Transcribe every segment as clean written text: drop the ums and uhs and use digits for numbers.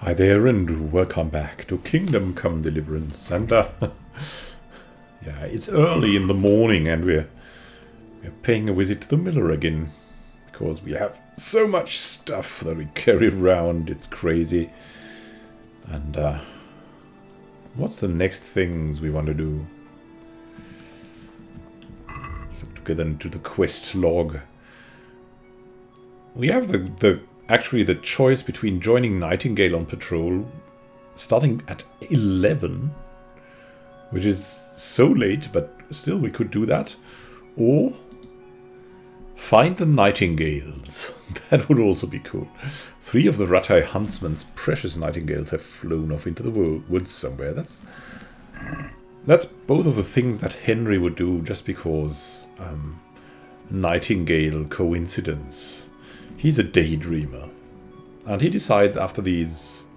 Hi there and welcome back to Kingdom Come Deliverance. And yeah, it's early in the morning and we're paying a visit to the miller again. Because we have so much stuff that we carry around, it's crazy. And what's the next things we want to do? Let's look together into the quest log. We have actually the choice between joining Nightingale on patrol starting at 11, which is so late, but still we could do that, or find the Nightingales. That would also be cool. 3 of the Rattay Huntsman's precious Nightingales have flown off into the woods somewhere. That's both of the things that Henry would do just because Nightingale coincidence. He's a daydreamer, and he decides after these,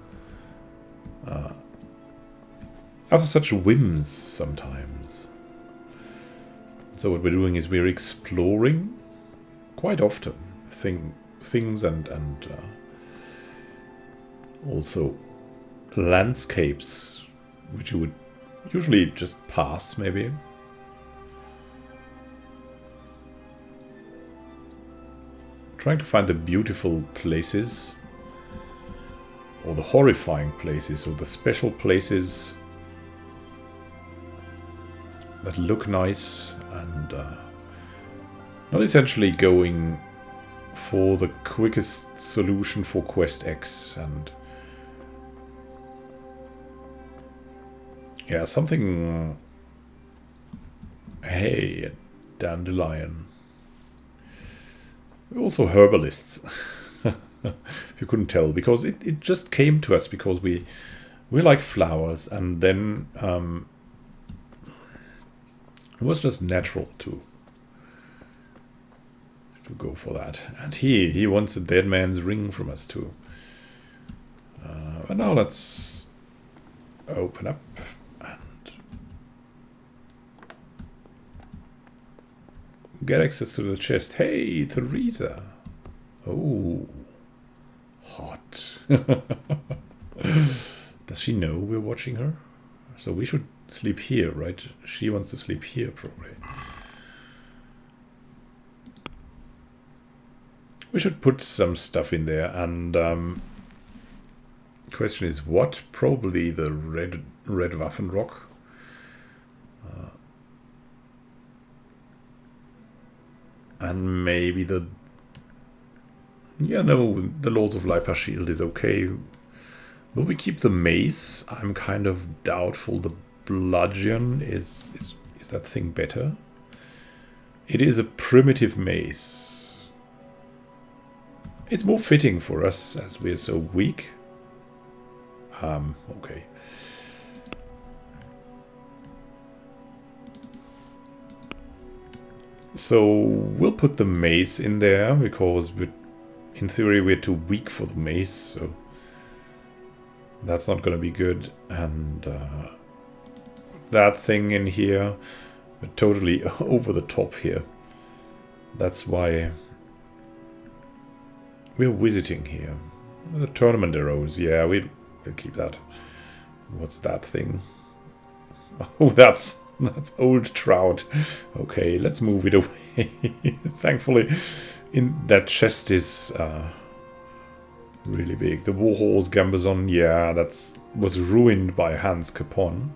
after such whims sometimes. So what we're doing is we're exploring quite often things and also landscapes which you would usually just pass maybe. Trying to find the beautiful places, or the horrifying places, or the special places that look nice, and not essentially going for the quickest solution for Quest X, and yeah, something. Hey, a dandelion. We're also herbalists, if you couldn't tell, because it just came to us because we like flowers, and then it was just natural to go for that. And he wants a dead man's ring from us too. But now let's open up and get access to the chest. Hey, Theresa. Oh, hot. Does she know we're watching her? So we should sleep here, right? She wants to sleep here, probably. We should put some stuff in there. And question is what? Probably the red Waffenrock. And maybe the Lords of Lipa Shield is okay. Will we keep the mace? I'm kind of doubtful. The bludgeon is that thing better? It is a primitive mace. It's more fitting for us as we're so weak. Okay. So we'll put the mace in there because in theory we're too weak for the mace, so that's not going to be good. And that thing in here, we're totally over the top here. That's why we're visiting here. The tournament arrows, yeah, we'll keep that. What's that thing? Oh, that's old trout. Okay, let's move it away. Thankfully, that chest is really big. The Warhorse Gambazon, yeah, was ruined by Hans Capon.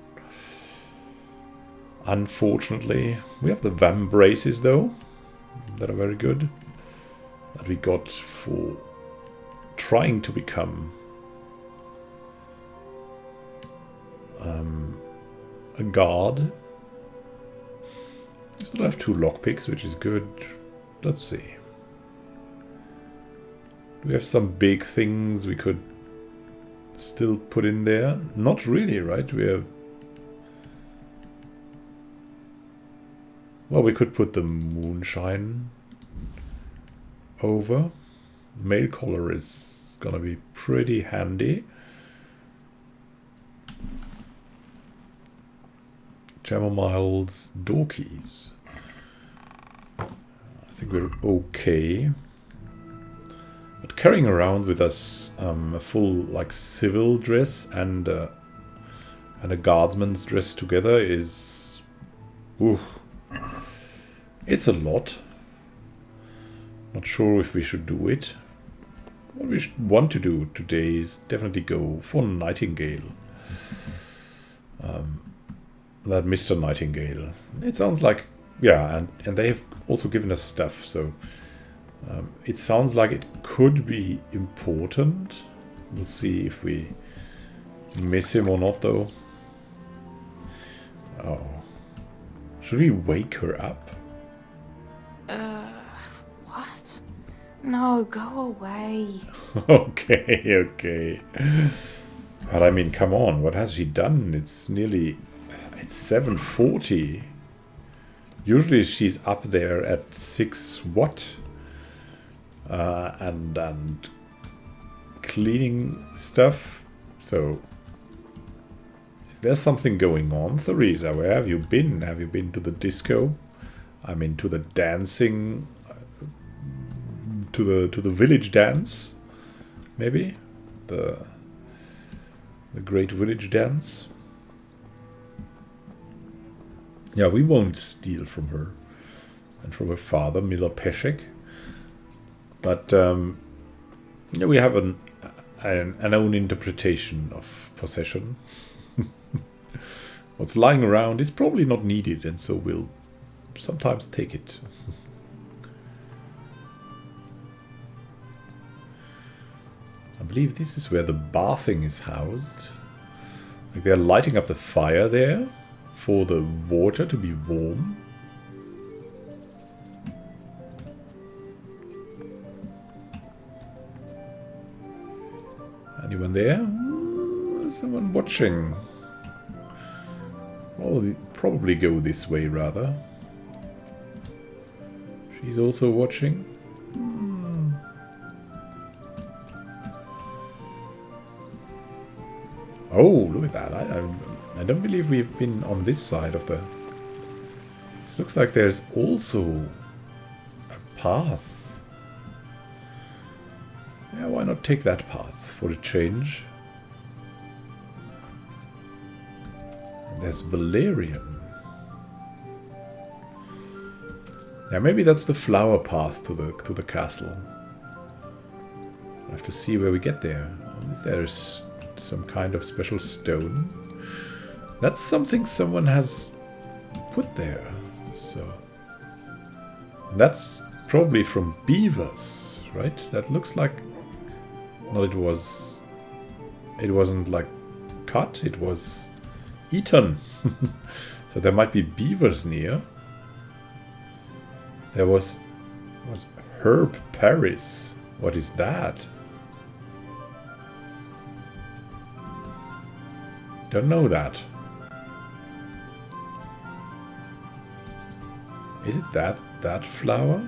Unfortunately, we have the Vam braces though, that are very good. That we got for trying to become a guard. We still have 2 lockpicks, which is good. Let's see. Do we have some big things we could still put in there? Not really, right? Well, we could put the moonshine over. Mail collar is gonna be pretty handy. Chamomile's door keys. I think we're okay. But carrying around with us a full like civil dress and a guardsman's dress together is... Ooh, it's a lot. Not sure if we should do it. What we want to do today is definitely go for Nightingale. That Mr. Nightingale. It sounds like... Yeah, and they have also given us stuff, so... it sounds like it could be important. We'll see if we miss him or not, though. Oh. Should we wake her up? What? No, go away. Okay, okay. But I mean, come on, what has she done? It's nearly... It's 7:40. Usually she's up there at 6 what? And cleaning stuff. So, is there something going on, Theresa? Where have you been? Have you been to the disco? I mean, to the dancing, to the village dance, maybe the great village dance. Yeah, we won't steal from her and from her father, Miller Peshek. But yeah, we have an own interpretation of possession. What's lying around is probably not needed, and so we'll sometimes take it. I believe this is where the bathing is housed. Like they're lighting up the fire there for the water to be warm. Anyone there? Someone watching. Probably go this way, rather. She's also watching. Oh, look at that. I don't believe we've been on this side of the... This looks like there's also a path. Yeah, why not take that path for a change? And there's Valerian. Yeah, maybe that's the flower path to the castle. I have to see where we get there. There's some kind of special stone. That's something someone has put there. So that's probably from beavers, right? That looks like... No, it wasn't like cut, it was eaten. So there might be beavers near. There was Herb Paris. What is that? Don't know that. Is it that flower?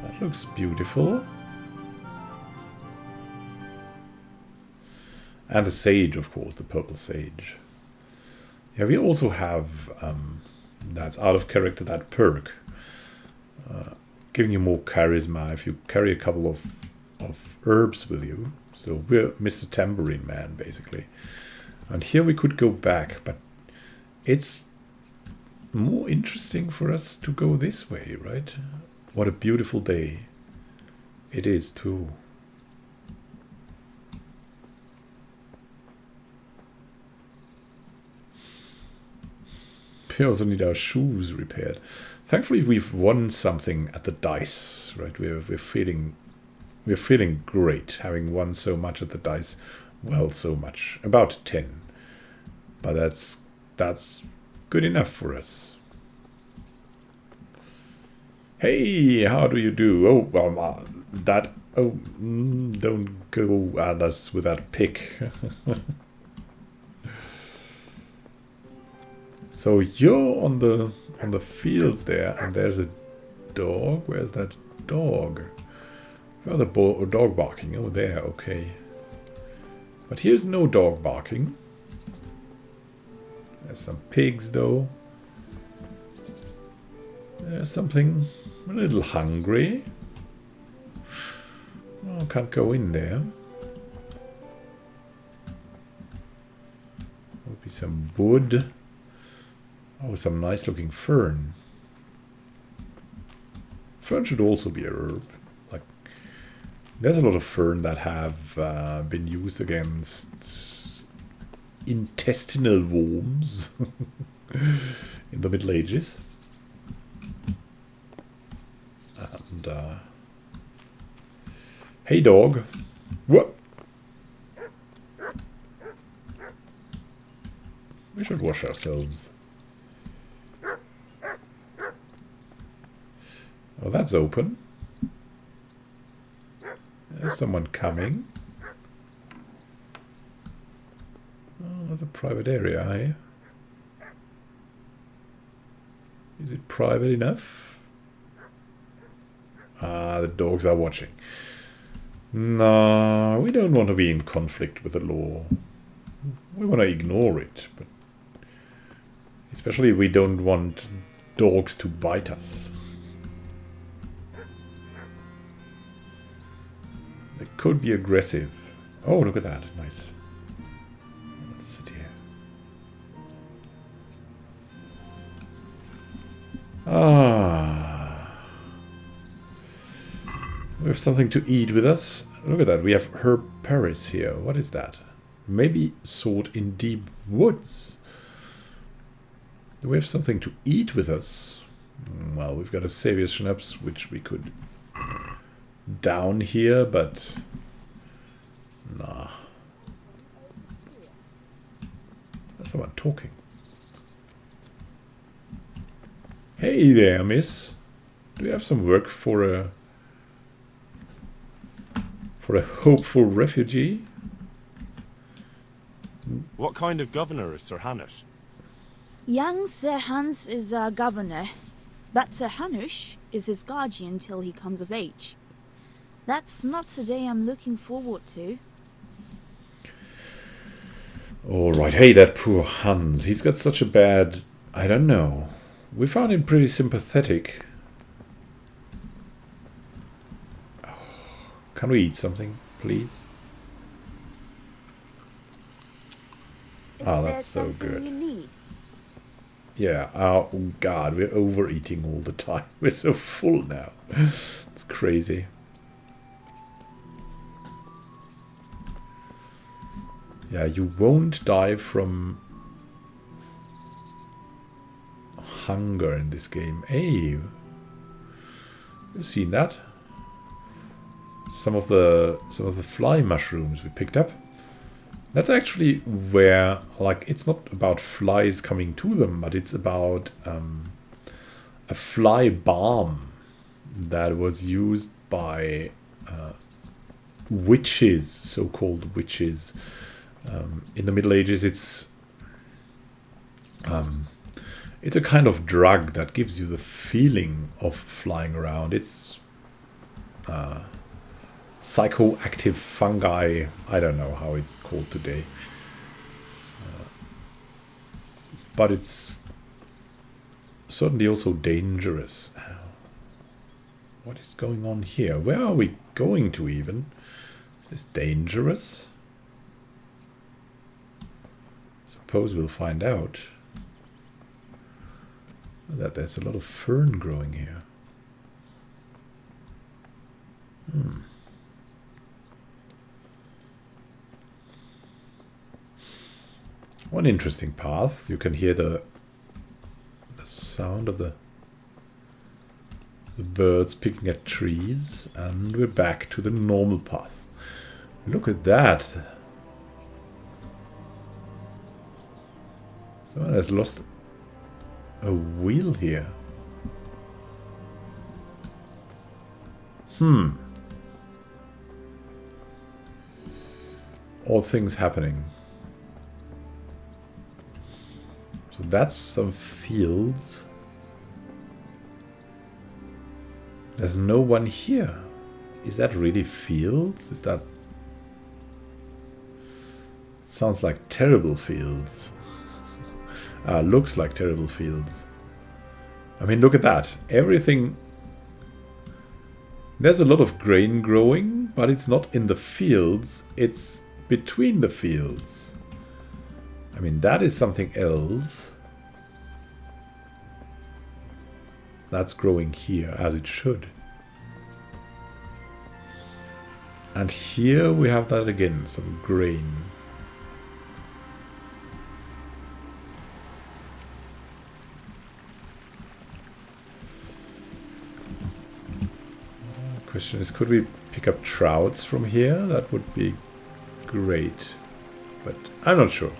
That looks beautiful. And the sage, of course, the purple sage. Yeah, we also have, that's out of character, that perk. Giving you more charisma if you carry a couple of herbs with you. So we're Mr. Tambourine Man, basically. And here we could go back, but it's more interesting for us to go this way, right? What a beautiful day it is, too. We also need our shoes repaired. Thankfully, we've won something at the dice, right? We're feeling great, having won so much at the dice. Well, so much, about 10, but that's good enough for us. Hey, how do you do? Oh, well, that. Oh, don't go at us with that pick. So you're on the fields there, and there's a dog. Where's that dog? Oh, the dog barking. Oh, there. Okay. But here's no dog barking. There's some pigs, though. There's something a little hungry. Oh, can't go in there. Would be some wood. Oh, some nice looking fern. Fern should also be a herb. Like, there's a lot of fern that have been used against intestinal worms in the Middle Ages. And hey dog. What? We should wash ourselves. Oh, that's open. There's someone coming. Oh, that's a private area, eh? Is it private enough? Ah, the dogs are watching. No, we don't want to be in conflict with the law. We want to ignore it, but especially we don't want dogs to bite us. They could be aggressive. Oh, look at that. Nice. Let's sit here. Ah. We have something to eat with us. Look at that. We have herb Paris here. What is that? Maybe sought in deep woods. Do we have something to eat with us? Well, we've got a Savior Schnapps, which we could down here, but nah. There's someone talking. Hey there, miss. Do you have some work for a hopeful refugee? What kind of governor is Sir Hanush? Young Sir Hans is our governor, but Sir Hanush is his guardian till he comes of age. That's not a day I'm looking forward to. Alright, hey, that poor Hans. He's got such a bad... I don't know. We found him pretty sympathetic. Oh, can we eat something, please? Oh, that's so good. You need? Yeah, oh god, we're overeating all the time. We're so full now. It's crazy. Yeah, you won't die from hunger in this game. Hey, you've seen that? Some of the fly mushrooms we picked up. That's actually where, like, it's not about flies coming to them, but it's about a fly balm that was used by witches, so-called witches. In the Middle Ages, it's a kind of drug that gives you the feeling of flying around. It's psychoactive fungi. I don't know how it's called today. But it's certainly also dangerous. What is going on here? Where are we going to even? Is this dangerous? Suppose we'll find out. That there's a lot of fern growing here. One interesting path. You can hear the sound of the birds picking at trees, and we're back to the normal path. Look at that. Someone has lost a wheel here. All things happening. So that's some fields. There's no one here. Is that really fields? Is that... It sounds like terrible fields. Looks like terrible fields. I mean, look at that. Everything There's a lot of grain growing, but it's not in the fields, it's between the fields. I mean, that is something else. That's growing here, as it should. And here we have that again, some grain. Question is, could we pick up trouts from here? That would be great, but I'm not sure.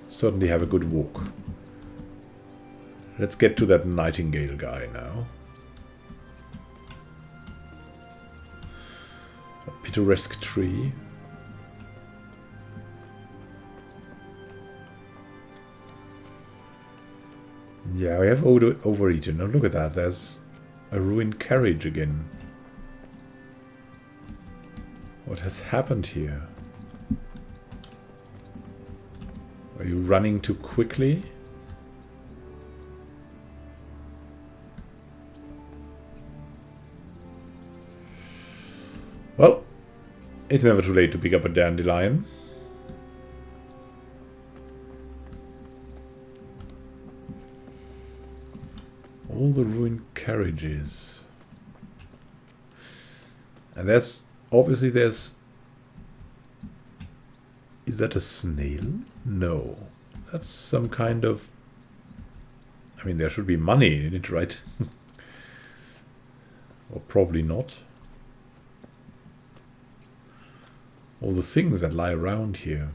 Certainly have a good walk. Let's get to that nightingale guy now. A picturesque tree. Yeah, we have overeaten. Now look at that, there's a ruined carriage again. What has happened here? Are you running too quickly? Well, it's never too late to pick up a dandelion. All the ruined carriages. And there's... obviously there's... Is that a snail? No. That's some kind of... I mean, there should be money in it, right? Or probably not. All the things that lie around here.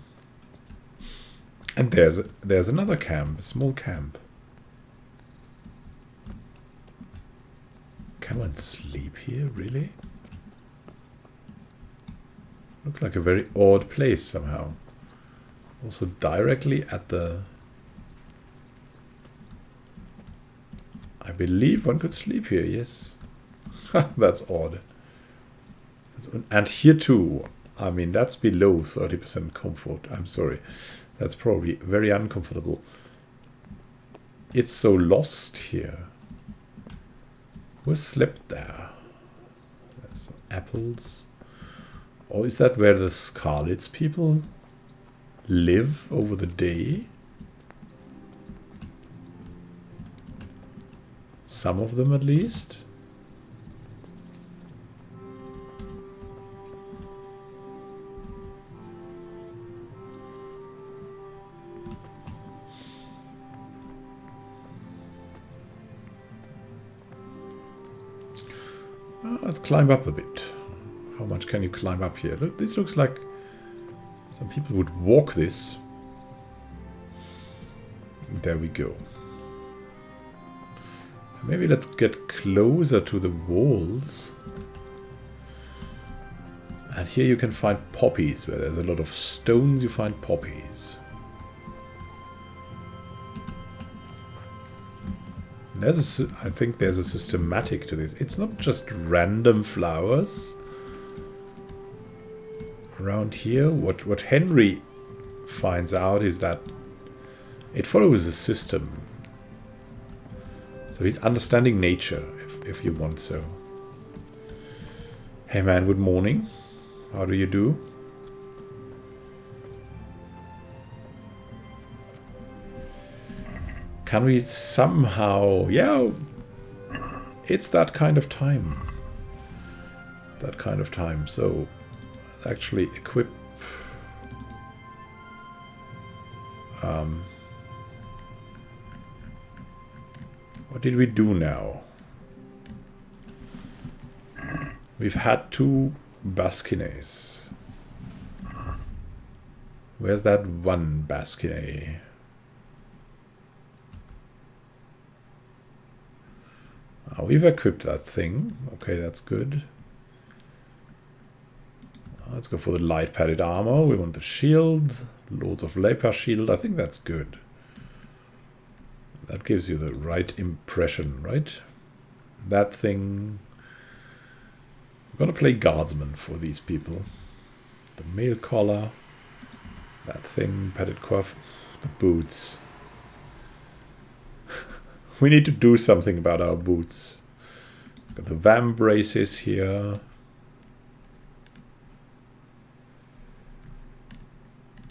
And there's another camp, a small camp. Can one sleep here, really? Looks like a very odd place somehow. Also directly at the... I believe one could sleep here, yes. That's odd. And here too. I mean, that's below 30% comfort. I'm sorry. That's probably very uncomfortable. It's so lost here. Who slept there? There's some apples. Or is that where the Scarlet's people live over the day? Some of them at least. Let's climb up a bit. How much can you climb up here? Look, this looks like some people would walk this. There we go. Maybe let's get closer to the walls. And here you can find poppies. Where there's a lot of stones, you find poppies. I think there's a systematic to this. It's not just random flowers. Around here, what Henry finds out is that it follows a system. So he's understanding nature, if you want so. Hey man, good morning. How do you do? Can we somehow... Yeah, it's that kind of time. That kind of time. So, actually equip... what did we do now? We've had 2 Basquinets. Where's that one Basquinet? Oh, we've equipped that thing. Okay, that's good. Let's go for the light padded armor. We want the shield. Lords of Leper shield. I think that's good. That gives you the right impression, right? That thing. I'm gonna play guardsman for these people. The mail collar. That thing, padded cuff. The boots. We need to do something about our boots. Got the VAM braces here.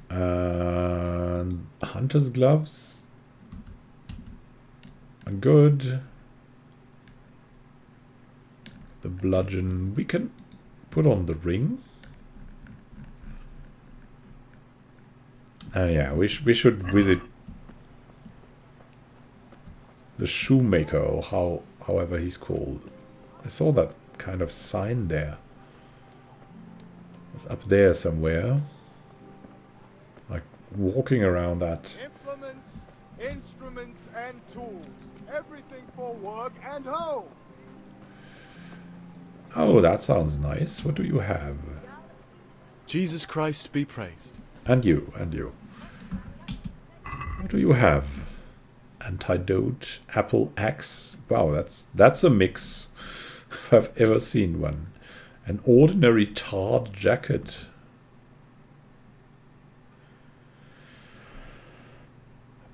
And hunter's gloves are good. The bludgeon, we can put on the ring. And yeah, we should visit the shoemaker, or however he's called. I saw that kind of sign there. It's up there somewhere. Like walking around that. Implements, instruments, and tools. Everything for work and home. Oh, that sounds nice. What do you have? Jesus Christ be praised. And you, and you. What do you have? Antidote, apple axe. Wow, that's a mix if I've ever seen one. An ordinary tarred jacket.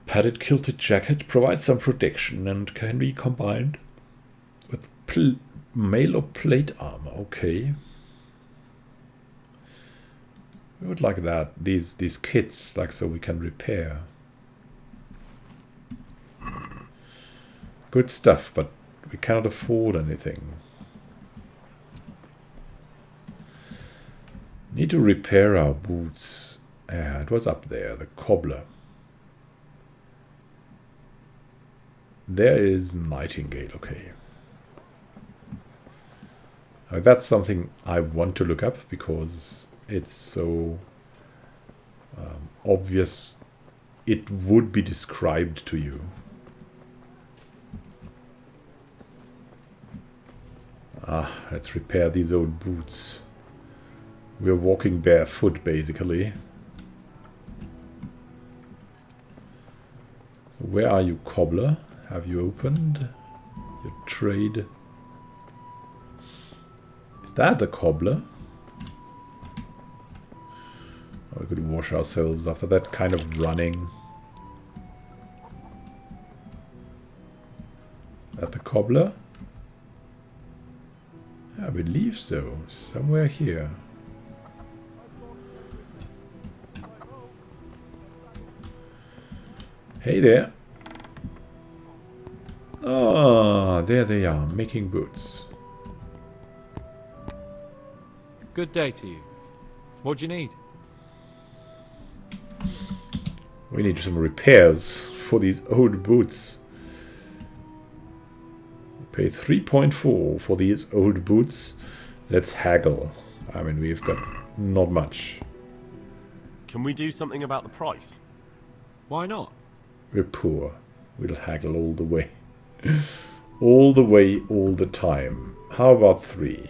Padded kilted jacket provides some protection and can be combined with mail or plate armor. Okay. We would like that. These kits, like, so we can repair. Good stuff, but we cannot afford anything. Need to repair our boots. Yeah, it was up there, the Cobbler. There is Nightingale, okay. That's something I want to look up because it's so obvious it would be described to you. Let's repair these old boots. We're walking barefoot, basically. So where are you, Cobbler? Have you opened your trade? Is that the Cobbler? Oh, we could wash ourselves after that kind of running. That the Cobbler? I believe so. Somewhere here. Hey there. Ah, there they are, making boots. Good day to you. What do you need? We need some repairs for these old boots. Pay 3.4 for these old boots. Let's haggle. I mean, we've got not much. Can we do something about the price? Why not? We're poor. We'll haggle all the way. All the way, all the time. How about 3?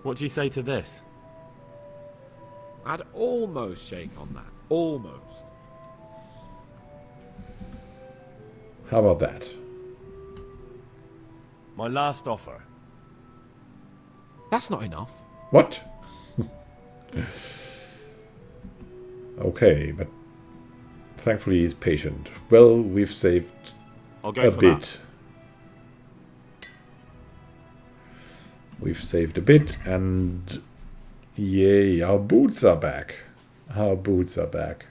What do you say to this? I'd almost shake on that. Almost. How about that? My last offer. That's not enough. What? Okay, but thankfully he's patient. Well, we've saved I'll go a for bit. that. We've saved a bit, and yay, our boots are back. Our boots are back.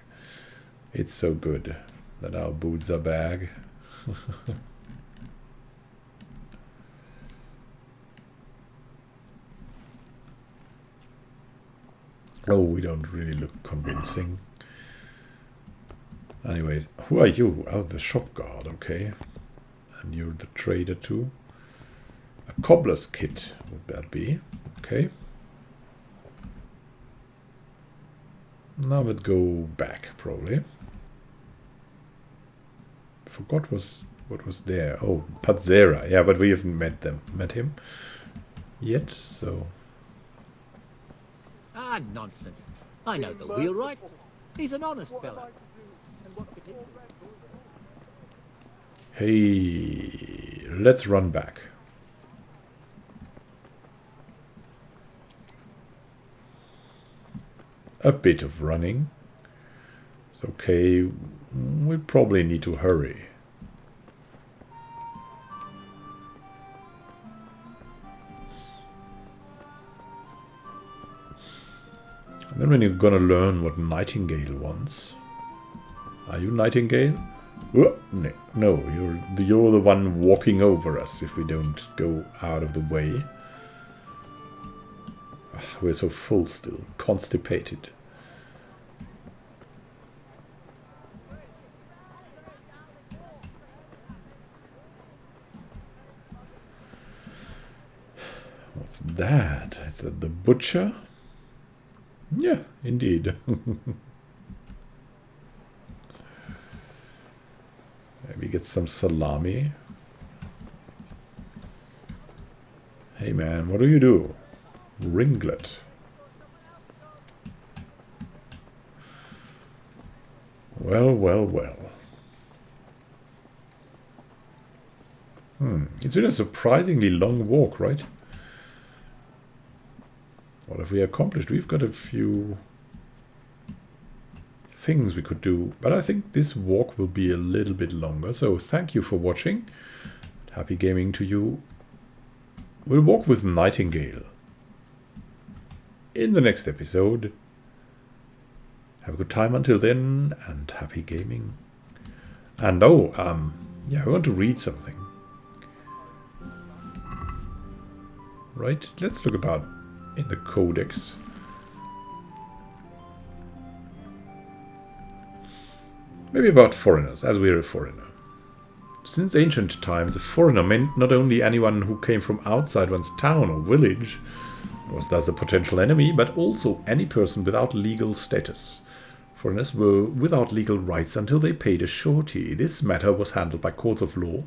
It's so good that our boots are back. Oh, we don't really look convincing. Anyways, who are you? Oh, the shop guard, okay. And you're the trader too. A cobbler's kit, would that be? Okay. Now let's go back, probably. Forgot what was there. Oh, Pazzera. Yeah, but we haven't met him yet, so... Ah, nonsense. I know the wheelwright. He's an honest fellow. Hey, let's run back. A bit of running. It's okay. We probably need to hurry. Then we're gonna learn what Nightingale wants. Are you Nightingale? Oh, no, you're the one walking over us if we don't go out of the way. We're so full still, constipated. What's that? Is that the butcher? Yeah, indeed. Maybe get some salami. Hey man, what do you do? Ringlet. Well, well, well. It's been a surprisingly long walk, right? What have we accomplished? We've got a few things we could do, but I think this walk will be a little bit longer. So thank you for watching. Happy gaming to you. We'll walk with Nightingale in the next episode. Have a good time until then, and happy gaming. And yeah, I want to read something. Right, let's look about in the Codex. Maybe about foreigners, as we're a foreigner. Since ancient times, a foreigner meant not only anyone who came from outside one's town or village, was thus a potential enemy, but also any person without legal status. Foreigners were without legal rights until they paid a surety. This matter was handled by courts of law.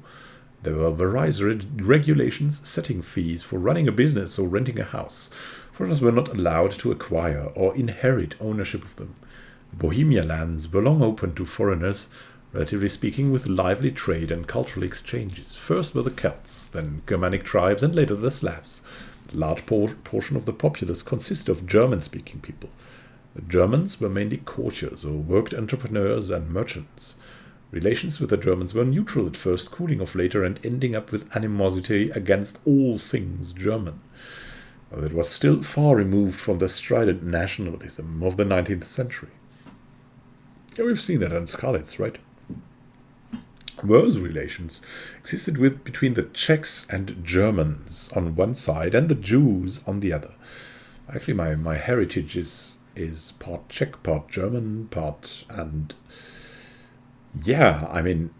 There were various regulations setting fees for running a business or renting a house. Foreigners were not allowed to acquire or inherit ownership of them. Bohemia lands were long open to foreigners, relatively speaking, with lively trade and cultural exchanges. First were the Celts, then Germanic tribes, and later the Slavs. A large portion of the populace consisted of German-speaking people. The Germans were mainly courtiers or worked entrepreneurs and merchants. Relations with the Germans were neutral at first, cooling off later and ending up with animosity against all things German. But it was still far removed from the strident nationalism of the 19th century. Yeah, we've seen that in Scarlets, right? Worse relations existed between the Czechs and Germans on one side and the Jews on the other. Actually, my heritage is part Czech, part German, and yeah, I mean,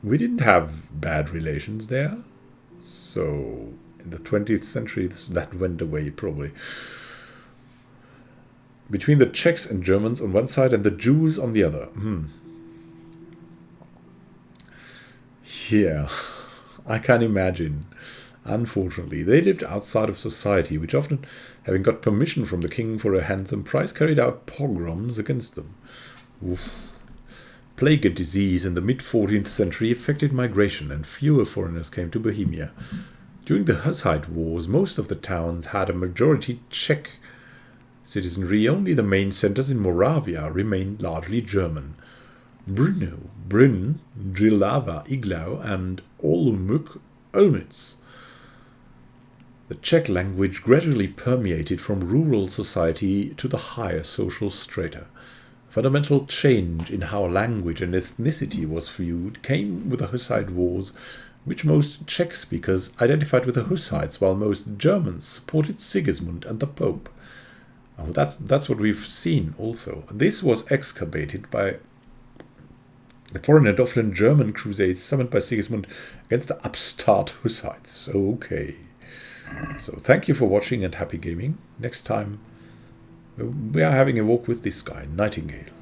we didn't have bad relations there. So in the 20th century, that went away probably. Between the Czechs and Germans on one side and the Jews on the other. Yeah, I can imagine. Unfortunately, they lived outside of society, which often, having got permission from the king for a handsome price, carried out pogroms against them. Oof. Plague and disease in the mid-14th century affected migration, and fewer foreigners came to Bohemia. During the Hussite Wars, most of the towns had a majority Czech citizenry. Only the main centers in Moravia remained largely German. Brünn, Jihlava, Iglau, and Olomouc, Olmütz. The Czech language gradually permeated from rural society to the higher social strata. Fundamental change in how language and ethnicity was viewed came with the Hussite Wars, which most Czech speakers identified with the Hussites, while most Germans supported Sigismund and the Pope. Oh, that's what we've seen also. This was excavated by the foreign and often German crusades summoned by Sigismund against the upstart Hussites. Okay. So thank you for watching and happy gaming. Next time we are having a walk with this guy, Nightingale.